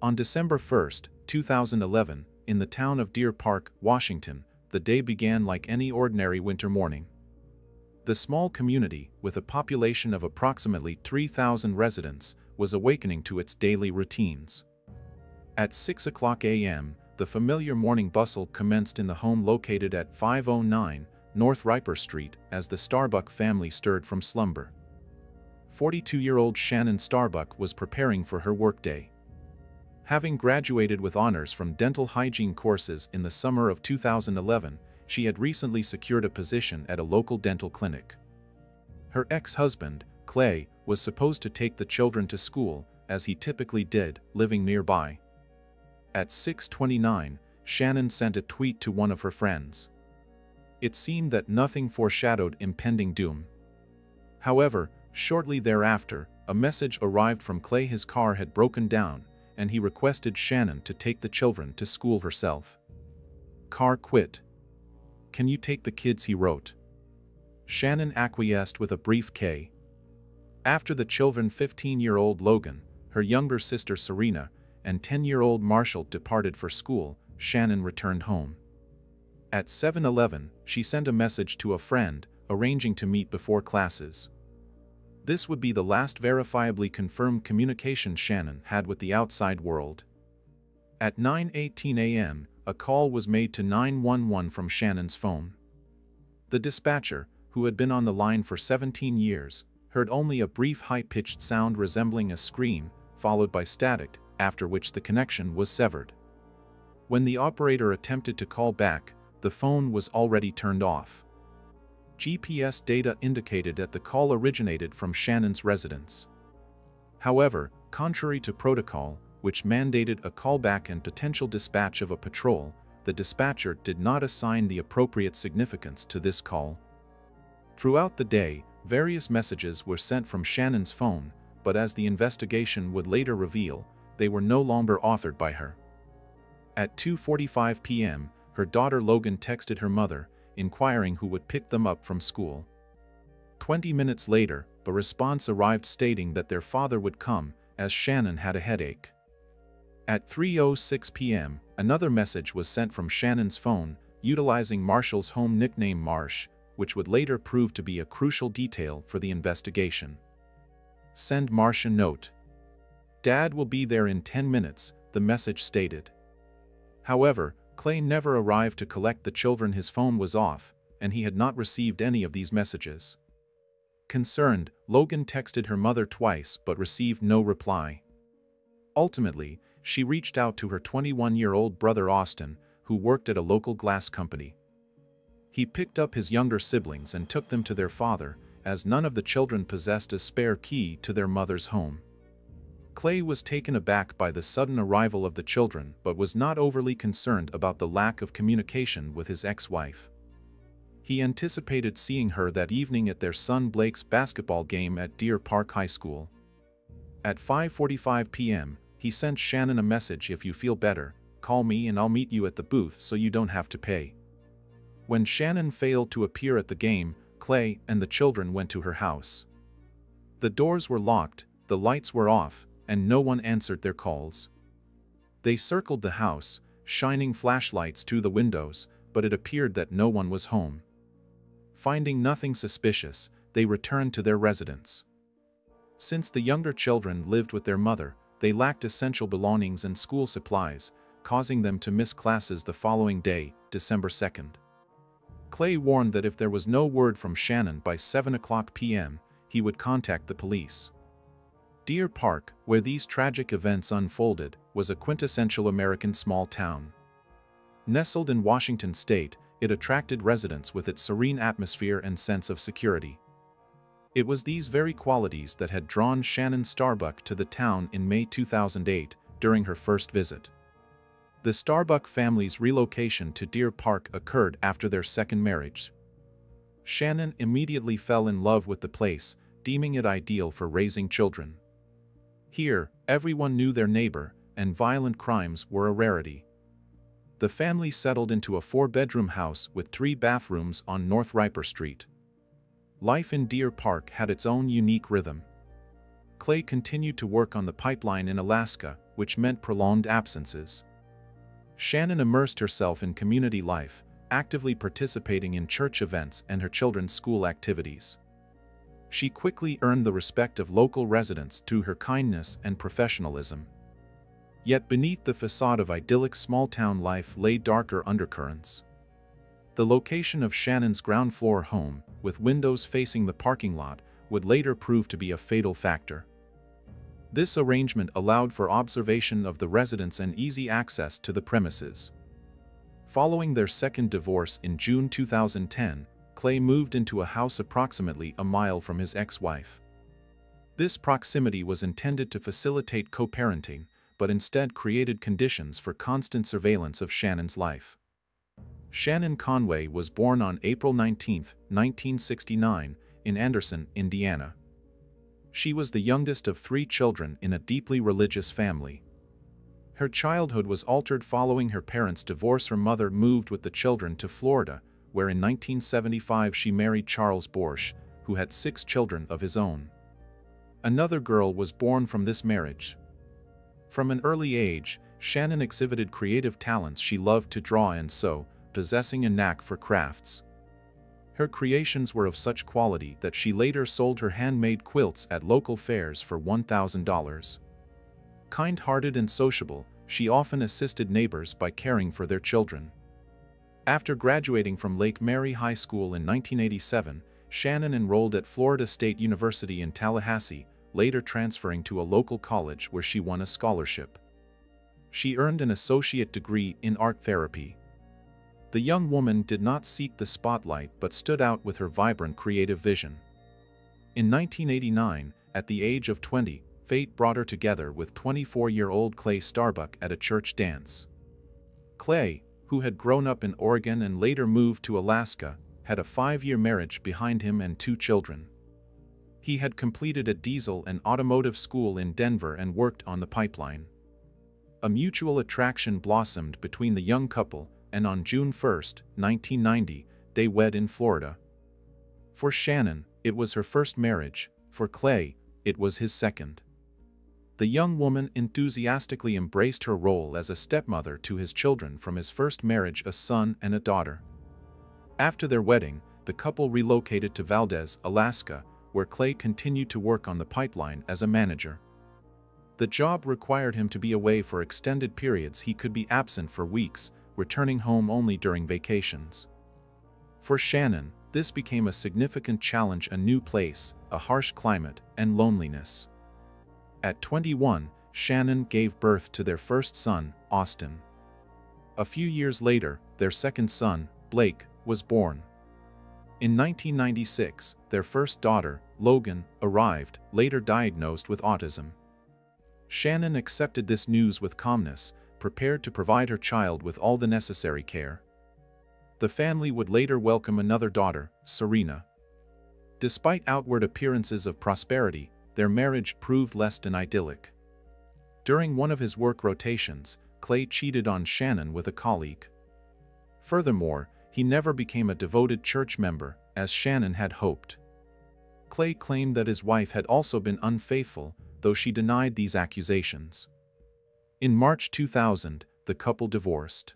On December 1, 2011, in the town of Deer Park, Washington, the day began like any ordinary winter morning. The small community, with a population of approximately 3,000 residents, was awakening to its daily routines. At 6 o'clock a.m., the familiar morning bustle commenced in the home located at 509 North Riper Street as the Starbuck family stirred from slumber. 42-year-old Shannon Starbuck was preparing for her workday. Having graduated with honors from dental hygiene courses in the summer of 2011, she had recently secured a position at a local dental clinic. Her ex-husband, Clay, was supposed to take the children to school, as he typically did, living nearby. At 6:29, Shannon sent a tweet to one of her friends. It seemed that nothing foreshadowed impending doom. However, shortly thereafter, a message arrived from Clay. His car had broken down, and he requested Shannon to take the children to school herself. "Car quit. Can you take the kids?" he wrote. Shannon acquiesced with a brief K. After the children, 15-year-old Logan, her younger sister Serena, and 10-year-old Marshall departed for school, Shannon returned home. At 7:11, she sent a message to a friend, arranging to meet before classes. This would be the last verifiably confirmed communication Shannon had with the outside world. At 9:18 a.m., a call was made to 911 from Shannon's phone. The dispatcher, who had been on the line for 17 years, heard only a brief high-pitched sound resembling a scream, followed by static, after which the connection was severed. When the operator attempted to call back, the phone was already turned off. GPS data indicated that the call originated from Shannon's residence. However, contrary to protocol, which mandated a callback and potential dispatch of a patrol, the dispatcher did not assign the appropriate significance to this call. Throughout the day, various messages were sent from Shannon's phone, but as the investigation would later reveal, they were no longer authored by her. At 2:45 p.m., her daughter Logan texted her mother, inquiring who would pick them up from school. 20 minutes later, a response arrived stating that their father would come, as Shannon had a headache. At 3:06 p.m., another message was sent from Shannon's phone, utilizing Marshall's home nickname Marsh, which would later prove to be a crucial detail for the investigation. "Send Marsh a note. Dad will be there in 10 minutes, the message stated. However, Clay never arrived to collect the children. His phone was off, and he had not received any of these messages. Concerned, Logan texted her mother twice but received no reply. Ultimately, she reached out to her 21-year-old brother Austin, who worked at a local glass company. He picked up his younger siblings and took them to their father, as none of the children possessed a spare key to their mother's home. Clay was taken aback by the sudden arrival of the children but was not overly concerned about the lack of communication with his ex-wife. He anticipated seeing her that evening at their son Blake's basketball game at Deer Park High School. At 5:45 p.m., he sent Shannon a message: "If you feel better, call me and I'll meet you at the booth so you don't have to pay." When Shannon failed to appear at the game, Clay and the children went to her house. The doors were locked, the lights were off, and no one answered their calls. They circled the house, shining flashlights through the windows, but it appeared that no one was home. Finding nothing suspicious, they returned to their residence. Since the younger children lived with their mother, they lacked essential belongings and school supplies, causing them to miss classes the following day, December 2nd. Clay warned that if there was no word from Shannon by 7 o'clock p.m., he would contact the police. Deer Park, where these tragic events unfolded, was a quintessential American small town. Nestled in Washington state, it attracted residents with its serene atmosphere and sense of security. It was these very qualities that had drawn Shannon Starbuck to the town in May 2008, during her first visit. The Starbuck family's relocation to Deer Park occurred after their second marriage. Shannon immediately fell in love with the place, deeming it ideal for raising children. Here, everyone knew their neighbor, and violent crimes were a rarity. The family settled into a 4-bedroom house with 3 bathrooms on North Riper Street. Life in Deer Park had its own unique rhythm. Clay continued to work on the pipeline in Alaska, which meant prolonged absences. Shannon immersed herself in community life, actively participating in church events and her children's school activities. She quickly earned the respect of local residents through her kindness and professionalism. Yet beneath the facade of idyllic small-town life lay darker undercurrents. The location of Shannon's ground-floor home, with windows facing the parking lot, would later prove to be a fatal factor. This arrangement allowed for observation of the residents and easy access to the premises. Following their second divorce in June 2010, Clay moved into a house approximately a mile from his ex-wife. This proximity was intended to facilitate co-parenting, but instead created conditions for constant surveillance of Shannon's life. Shannon Conway was born on April 19, 1969, in Anderson, Indiana. She was the youngest of 3 children in a deeply religious family. Her childhood was altered following her parents' divorce. Her mother moved with the children to Florida, where in 1975 she married Charles Borsch, who had 6 children of his own. Another girl was born from this marriage. From an early age, Shannon exhibited creative talents. She loved to draw and sew, possessing a knack for crafts. Her creations were of such quality that she later sold her handmade quilts at local fairs for $1,000. Kind-hearted and sociable, she often assisted neighbors by caring for their children. After graduating from Lake Mary High School in 1987, Shannon enrolled at Florida State University in Tallahassee, later transferring to a local college where she won a scholarship. She earned an associate degree in art therapy. The young woman did not seek the spotlight but stood out with her vibrant creative vision. In 1989, at the age of 20, fate brought her together with 24-year-old Clay Starbuck at a church dance. Clay, who had grown up in Oregon and later moved to Alaska, had a 5-year marriage behind him and 2 children. He had completed a diesel and automotive school in Denver and worked on the pipeline. A mutual attraction blossomed between the young couple, and on June 1, 1990, they wed in Florida. For Shannon, it was her first marriage. For Clay, it was his second. The young woman enthusiastically embraced her role as a stepmother to his children from his first marriage, a son and a daughter. After their wedding, the couple relocated to Valdez, Alaska, where Clay continued to work on the pipeline as a manager. The job required him to be away for extended periods. He could be absent for weeks, returning home only during vacations. For Shannon, this became a significant challenge: a new place, a harsh climate, and loneliness. At 21, Shannon gave birth to their first son, Austin. A few years later, their second son, Blake, was born. In 1996, their first daughter, Logan, arrived, later diagnosed with autism. Shannon accepted this news with calmness, prepared to provide her child with all the necessary care. The family would later welcome another daughter, Serena. Despite outward appearances of prosperity, their marriage proved less than idyllic. During one of his work rotations, Clay cheated on Shannon with a colleague. Furthermore, he never became a devoted church member, as Shannon had hoped. Clay claimed that his wife had also been unfaithful, though she denied these accusations. In March 2000, the couple divorced.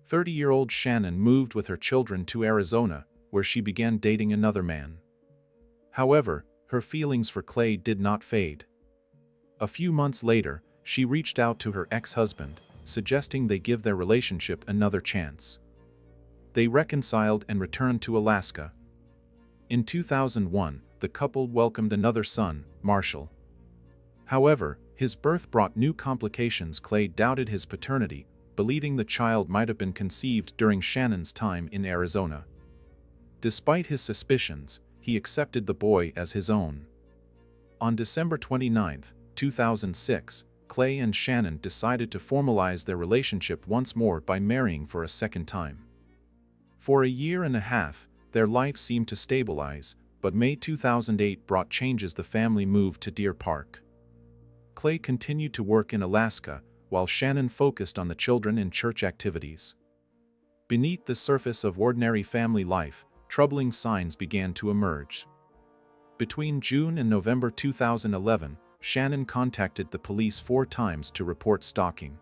30-year-old Shannon moved with her children to Arizona, where she began dating another man. However, her feelings for Clay did not fade. A few months later, she reached out to her ex-husband, suggesting they give their relationship another chance. They reconciled and returned to Alaska. In 2001, the couple welcomed another son, Marshall. However, his birth brought new complications. Clay doubted his paternity, believing the child might have been conceived during Shannon's time in Arizona. Despite his suspicions, he accepted the boy as his own. On December 29, 2006, Clay and Shannon decided to formalize their relationship once more by marrying for a second time. For a year and a half, their life seemed to stabilize, but May 2008 brought changes. The family moved to Deer Park. Clay continued to work in Alaska, while Shannon focused on the children and church activities. Beneath the surface of ordinary family life, troubling signs began to emerge. Between June and November 2011, Shannon contacted the police 4 times to report stalking.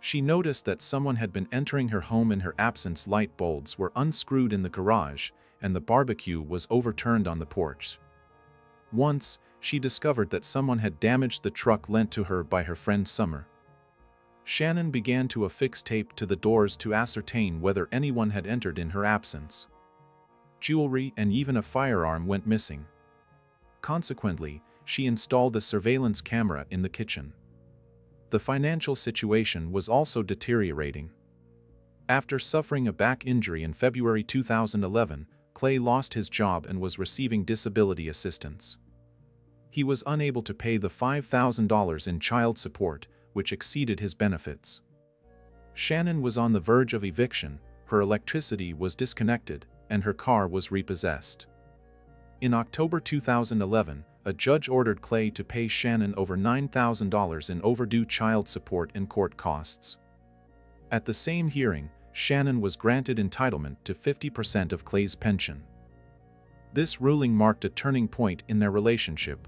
She noticed that someone had been entering her home in her absence. Light bulbs were unscrewed in the garage, and the barbecue was overturned on the porch. Once, she discovered that someone had damaged the truck lent to her by her friend Summer. Shannon began to affix tape to the doors to ascertain whether anyone had entered in her absence. Jewelry and even a firearm went missing. Consequently, she installed a surveillance camera in the kitchen. The financial situation was also deteriorating. After suffering a back injury in February 2011, Clay lost his job and was receiving disability assistance. He was unable to pay the $5,000 in child support, which exceeded his benefits. Shannon was on the verge of eviction, her electricity was disconnected, and her car was repossessed. In October 2011, a judge ordered Clay to pay Shannon over $9,000 in overdue child support and court costs. At the same hearing, Shannon was granted entitlement to 50% of Clay's pension. This ruling marked a turning point in their relationship.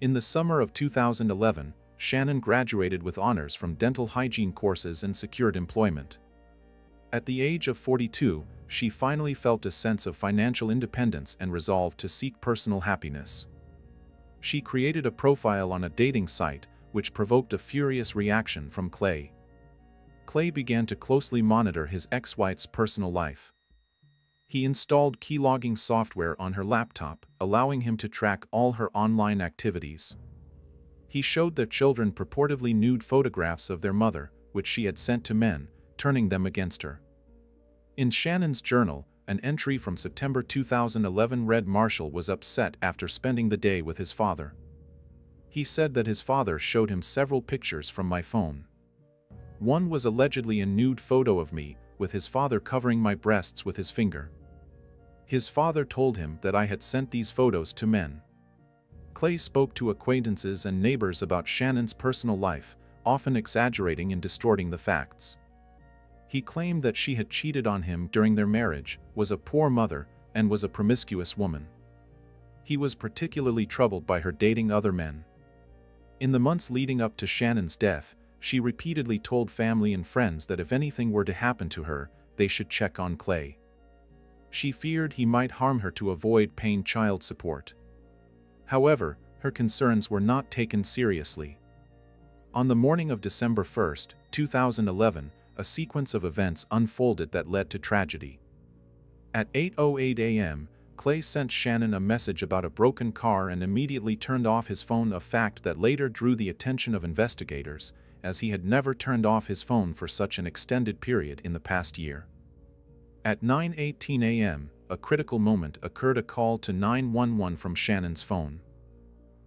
In the summer of 2011, Shannon graduated with honors from dental hygiene courses and secured employment. At the age of 42, she finally felt a sense of financial independence and resolved to seek personal happiness. She created a profile on a dating site, which provoked a furious reaction from Clay. Clay began to closely monitor his ex-wife's personal life. He installed keylogging software on her laptop, allowing him to track all her online activities. He showed their children purportedly nude photographs of their mother, which she had sent to men, turning them against her. In Shannon's journal, an entry from September 2011 read Marshall was upset after spending the day with his father. He said that his father showed him several pictures from my phone. One was allegedly a nude photo of me, with his father covering my breasts with his finger. His father told him that I had sent these photos to men. Clay spoke to acquaintances and neighbors about Shannon's personal life, often exaggerating and distorting the facts. He claimed that she had cheated on him during their marriage, was a poor mother, and was a promiscuous woman. He was particularly troubled by her dating other men. In the months leading up to Shannon's death, she repeatedly told family and friends that if anything were to happen to her, they should check on Clay. She feared he might harm her to avoid paying child support. However, her concerns were not taken seriously. On the morning of December 1, 2011, a sequence of events unfolded that led to tragedy. At 8:08 a.m., Clay sent Shannon a message about a broken car and immediately turned off his phone, a fact that later drew the attention of investigators, as he had never turned off his phone for such an extended period in the past year. At 9:18 a.m., a critical moment occurred, a call to 911 from Shannon's phone.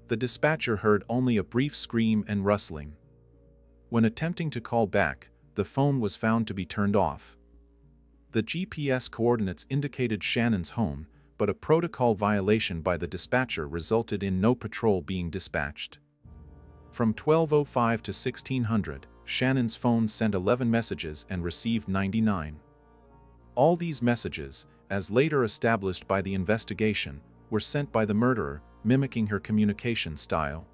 The dispatcher heard only a brief scream and rustling. When attempting to call back, the phone was found to be turned off. The GPS coordinates indicated Shannon's home, but a protocol violation by the dispatcher resulted in no patrol being dispatched. From 12:05 to 1600, Shannon's phone sent 11 messages and received 99. All these messages, as later established by the investigation, were sent by the murderer, mimicking her communication style.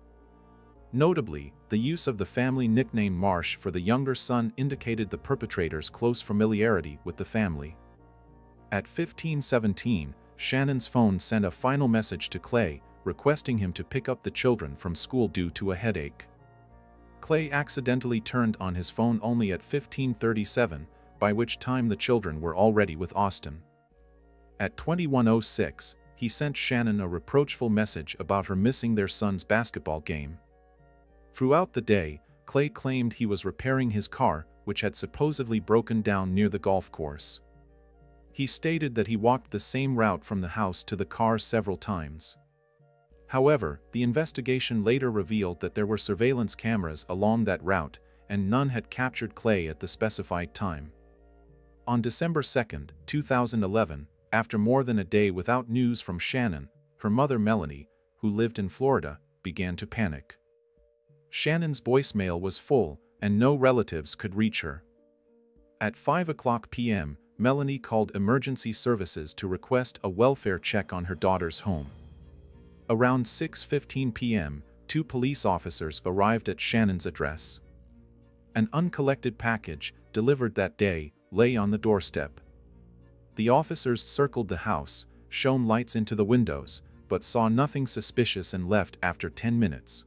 Notably, the use of the family nickname Marsh for the younger son indicated the perpetrator's close familiarity with the family. At 15:17, Shannon's phone sent a final message to Clay, requesting him to pick up the children from school due to a headache. Clay accidentally turned on his phone only at 15:37, by which time the children were already with Austin. At 21:06, he sent Shannon a reproachful message about her missing their son's basketball game. Throughout the day, Clay claimed he was repairing his car, which had supposedly broken down near the golf course. He stated that he walked the same route from the house to the car several times. However, the investigation later revealed that there were surveillance cameras along that route, and none had captured Clay at the specified time. On December 2, 2011, after more than a day without news from Shannon, her mother Melanie, who lived in Florida, began to panic. Shannon's voicemail was full, and no relatives could reach her. At 5:00 p.m., Melanie called emergency services to request a welfare check on her daughter's home. Around 6:15 p.m., two police officers arrived at Shannon's address. An uncollected package, delivered that day, lay on the doorstep. The officers circled the house, shone lights into the windows, but saw nothing suspicious and left after 10 minutes.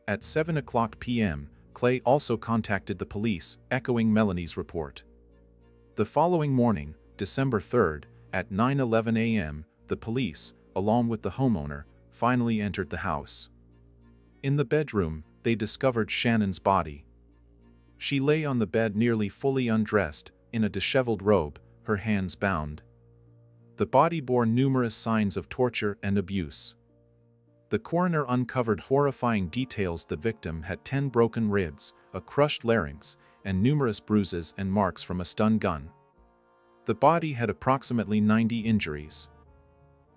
At 7:00 p.m., Clay also contacted the police, echoing Melanie's report. The following morning, December 3rd, at 9:11 a.m., the police, along with the homeowner, finally entered the house. In the bedroom, they discovered Shannon's body. She lay on the bed nearly fully undressed, in a disheveled robe, her hands bound. The body bore numerous signs of torture and abuse. The coroner uncovered horrifying details. The victim had 10 broken ribs, a crushed larynx, and numerous bruises and marks from a stun gun. The body had approximately 90 injuries.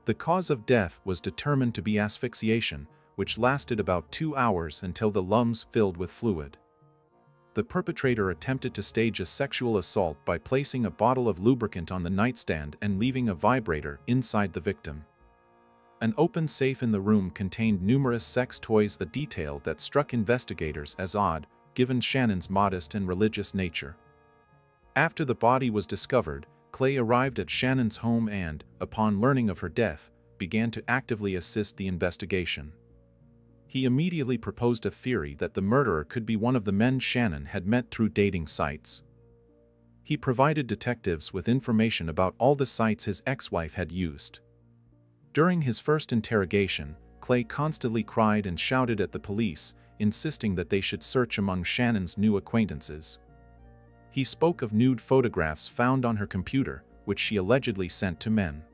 The cause of death was determined to be asphyxiation, which lasted about 2 hours until the lungs filled with fluid. The perpetrator attempted to stage a sexual assault by placing a bottle of lubricant on the nightstand and leaving a vibrator inside the victim. An open safe in the room contained numerous sex toys, a detail that struck investigators as odd, given Shannon's modest and religious nature. After the body was discovered, Clay arrived at Shannon's home and, upon learning of her death, began to actively assist the investigation. He immediately proposed a theory that the murderer could be one of the men Shannon had met through dating sites. He provided detectives with information about all the sites his ex-wife had used. During his first interrogation, Clay constantly cried and shouted at the police, insisting that they should search among Shannon's new acquaintances. He spoke of nude photographs found on her computer, which she allegedly sent to men.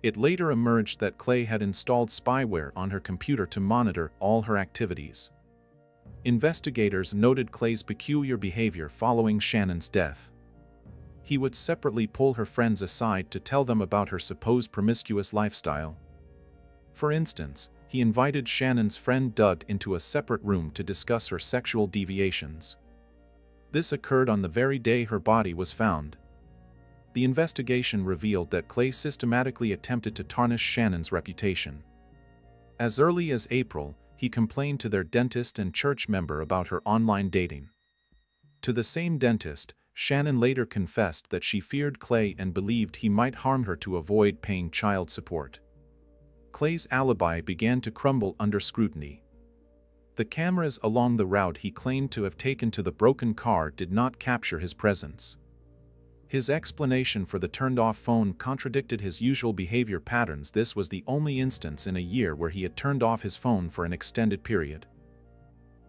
It later emerged that Clay had installed spyware on her computer to monitor all her activities. Investigators noted Clay's peculiar behavior following Shannon's death. He would separately pull her friends aside to tell them about her supposed promiscuous lifestyle. For instance, he invited Shannon's friend Doug into a separate room to discuss her sexual deviations. This occurred on the very day her body was found. The investigation revealed that Clay systematically attempted to tarnish Shannon's reputation. As early as April, he complained to their dentist and church member about her online dating. To the same dentist, Shannon later confessed that she feared Clay and believed he might harm her to avoid paying child support. Clay's alibi began to crumble under scrutiny. The cameras along the route he claimed to have taken to the broken car did not capture his presence. His explanation for the turned-off phone contradicted his usual behavior patterns. This was the only instance in a year where he had turned off his phone for an extended period.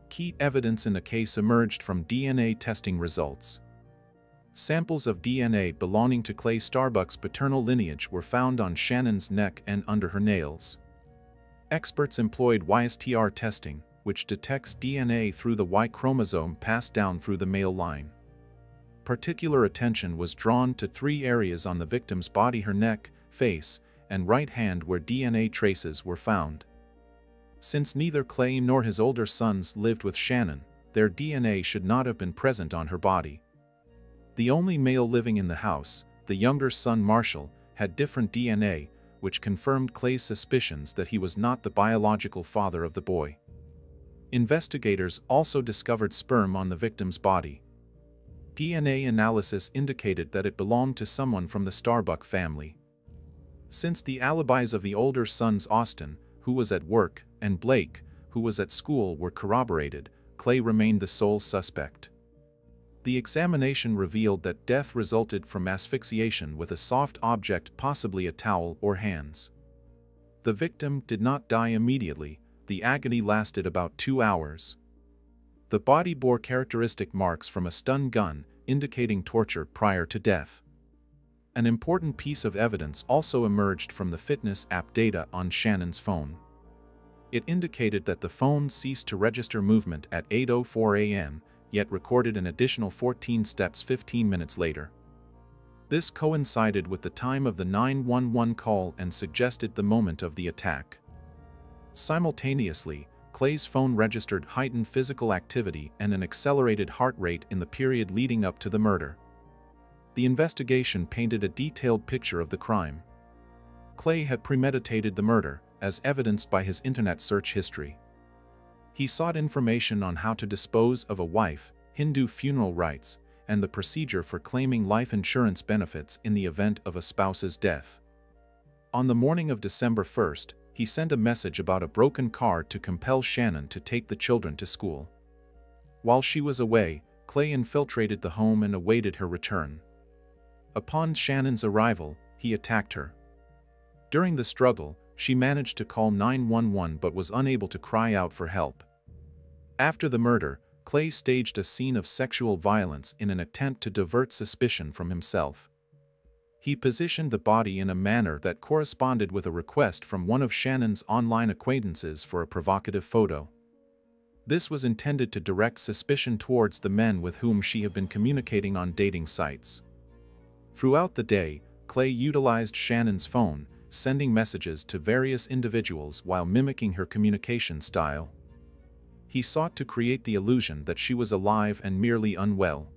Key evidence in the case emerged from DNA testing results. Samples of DNA belonging to Clay Starbuck's paternal lineage were found on Shannon's neck and under her nails. Experts employed YSTR testing, which detects DNA through the Y chromosome passed down through the male line. Particular attention was drawn to 3 areas on the victim's body: her neck, face, and right hand, where DNA traces were found. Since neither Clay nor his older sons lived with Shannon, their DNA should not have been present on her body. The only male living in the house, the younger son Marshall, had different DNA, which confirmed Clay's suspicions that he was not the biological father of the boy. Investigators also discovered sperm on the victim's body. DNA analysis indicated that it belonged to someone from the Starbuck family. Since the alibis of the older sons Austin, who was at work, and Blake, who was at school, were corroborated, Clay remained the sole suspect. The examination revealed that death resulted from asphyxiation with a soft object, possibly a towel or hands. The victim did not die immediately. The agony lasted about 2 hours. The body bore characteristic marks from a stun gun, indicating torture prior to death. An important piece of evidence also emerged from the fitness app data on Shannon's phone. It indicated that the phone ceased to register movement at 8:04 a.m., yet recorded an additional 14 steps 15 minutes later. This coincided with the time of the 911 call and suggested the moment of the attack. Simultaneously, Clay's phone registered heightened physical activity and an accelerated heart rate in the period leading up to the murder. The investigation painted a detailed picture of the crime. Clay had premeditated the murder, as evidenced by his internet search history. He sought information on how to dispose of a wife, Hindu funeral rites, and the procedure for claiming life insurance benefits in the event of a spouse's death. On the morning of December 1st, he sent a message about a broken car to compel Shannon to take the children to school. While she was away, Clay infiltrated the home and awaited her return. Upon Shannon's arrival, he attacked her. During the struggle, she managed to call 911 but was unable to cry out for help. After the murder, Clay staged a scene of sexual violence in an attempt to divert suspicion from himself. He positioned the body in a manner that corresponded with a request from one of Shannon's online acquaintances for a provocative photo. This was intended to direct suspicion towards the men with whom she had been communicating on dating sites. Throughout the day, Clay utilized Shannon's phone, sending messages to various individuals while mimicking her communication style. He sought to create the illusion that she was alive and merely unwell.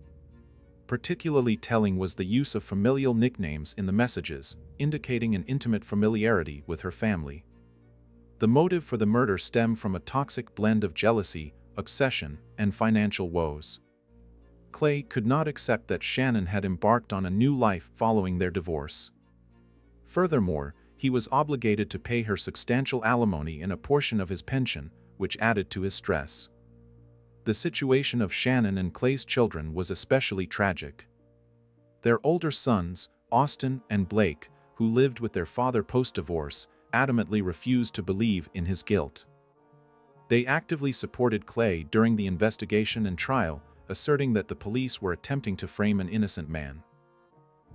Particularly telling was the use of familial nicknames in the messages, indicating an intimate familiarity with her family. The motive for the murder stemmed from a toxic blend of jealousy, obsession, and financial woes. Clay could not accept that Shannon had embarked on a new life following their divorce. Furthermore, he was obligated to pay her substantial alimony and a portion of his pension, which added to his stress. The situation of Shannon and Clay's children was especially tragic. Their older sons, Austin and Blake, who lived with their father post-divorce, adamantly refused to believe in his guilt. They actively supported Clay during the investigation and trial, asserting that the police were attempting to frame an innocent man.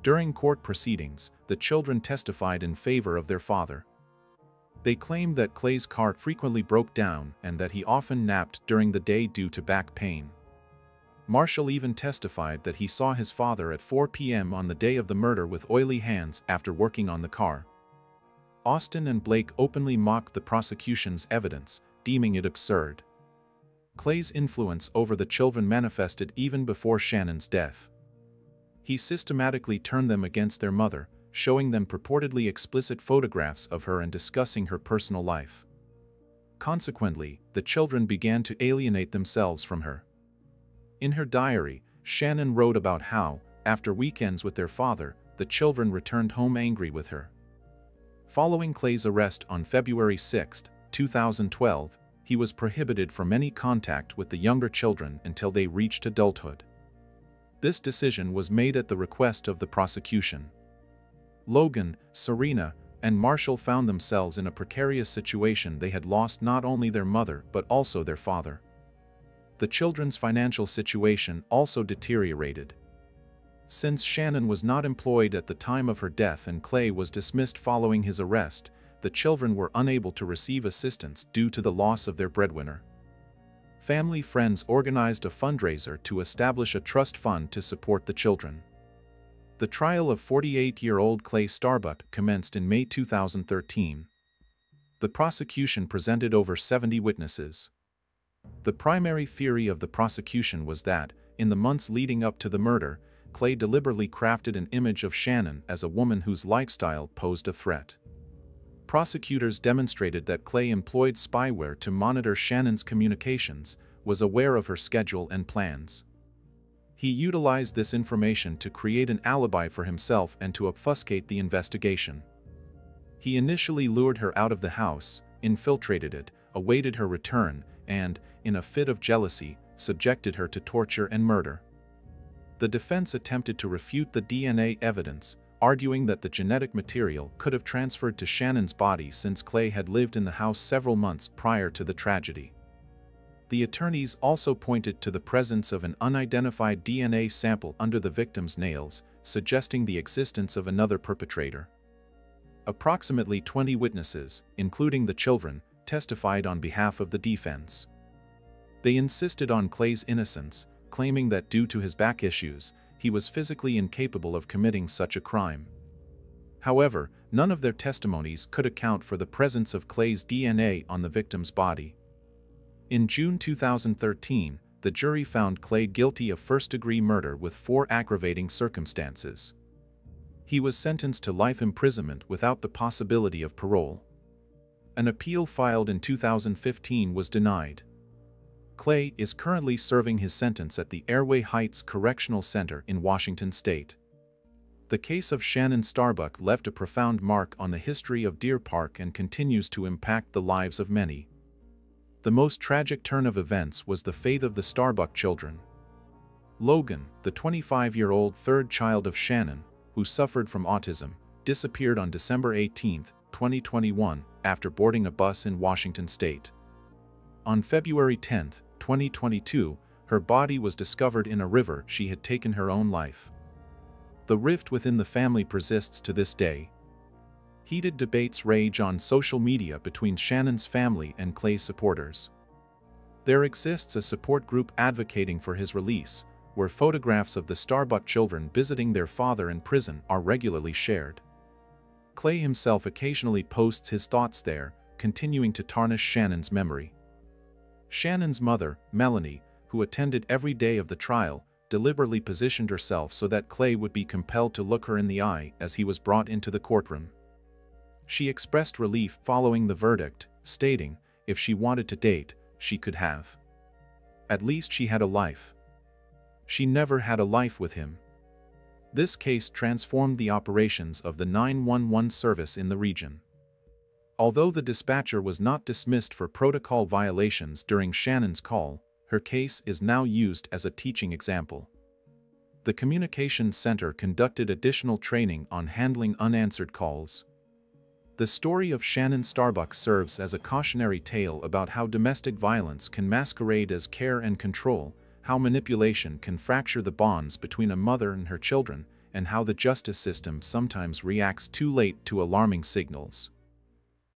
During court proceedings, the children testified in favor of their father. They claimed that Clay's car frequently broke down and that he often napped during the day due to back pain. Marshall even testified that he saw his father at 4 p.m. on the day of the murder with oily hands after working on the car. Austin and Blake openly mocked the prosecution's evidence, deeming it absurd. Clay's influence over the children manifested even before Shannon's death. He systematically turned them against their mother, showing them purportedly explicit photographs of her and discussing her personal life. Consequently, the children began to alienate themselves from her. In her diary, Shannon wrote about how, after weekends with their father, the children returned home angry with her. Following Clay's arrest on February 6, 2012, he was prohibited from any contact with the younger children until they reached adulthood. This decision was made at the request of the prosecution. Logan, Serena, and Marshall found themselves in a precarious situation. They had lost not only their mother but also their father. The children's financial situation also deteriorated. Since Shannon was not employed at the time of her death and Clay was dismissed following his arrest, the children were unable to receive assistance due to the loss of their breadwinner. Family friends organized a fundraiser to establish a trust fund to support the children. The trial of 48-year-old Clay Starbuck commenced in May 2013. The prosecution presented over 70 witnesses. The primary theory of the prosecution was that, in the months leading up to the murder, Clay deliberately crafted an image of Shannon as a woman whose lifestyle posed a threat. Prosecutors demonstrated that Clay employed spyware to monitor Shannon's communications, was aware of her schedule and plans. He utilized this information to create an alibi for himself and to obfuscate the investigation. He initially lured her out of the house, infiltrated it, awaited her return, and, in a fit of jealousy, subjected her to torture and murder. The defense attempted to refute the DNA evidence, arguing that the genetic material could have transferred to Shannon's body since Clay had lived in the house several months prior to the tragedy. The attorneys also pointed to the presence of an unidentified DNA sample under the victim's nails, suggesting the existence of another perpetrator. Approximately 20 witnesses, including the children, testified on behalf of the defense. They insisted on Clay's innocence, claiming that due to his back issues, he was physically incapable of committing such a crime. However, none of their testimonies could account for the presence of Clay's DNA on the victim's body. In June 2013, the jury found Clay guilty of first-degree murder with 4 aggravating circumstances. He was sentenced to life imprisonment without the possibility of parole. An appeal filed in 2015 was denied. Clay is currently serving his sentence at the Airway Heights Correctional Center in Washington State. The case of Shannon Starbuck left a profound mark on the history of Deer Park and continues to impact the lives of many. The most tragic turn of events was the fate of the Starbuck children. Logan, the 25-year-old third child of Shannon, who suffered from autism, disappeared on December 18, 2021, after boarding a bus in Washington State. On February 10, 2022, her body was discovered in a river. She had taken her own life. The rift within the family persists to this day. Heated debates rage on social media between Shannon's family and Clay's supporters. There exists a support group advocating for his release, where photographs of the Starbuck children visiting their father in prison are regularly shared. Clay himself occasionally posts his thoughts there, continuing to tarnish Shannon's memory. Shannon's mother, Melanie, who attended every day of the trial, deliberately positioned herself so that Clay would be compelled to look her in the eye as he was brought into the courtroom. She expressed relief following the verdict, stating, if she wanted to date, she could have. At least she had a life. She never had a life with him. This case transformed the operations of the 911 service in the region. Although the dispatcher was not dismissed for protocol violations during Shannon's call, her case is now used as a teaching example. The Communications Center conducted additional training on handling unanswered calls. The story of Shannon Starbuck serves as a cautionary tale about how domestic violence can masquerade as care and control, how manipulation can fracture the bonds between a mother and her children, and how the justice system sometimes reacts too late to alarming signals.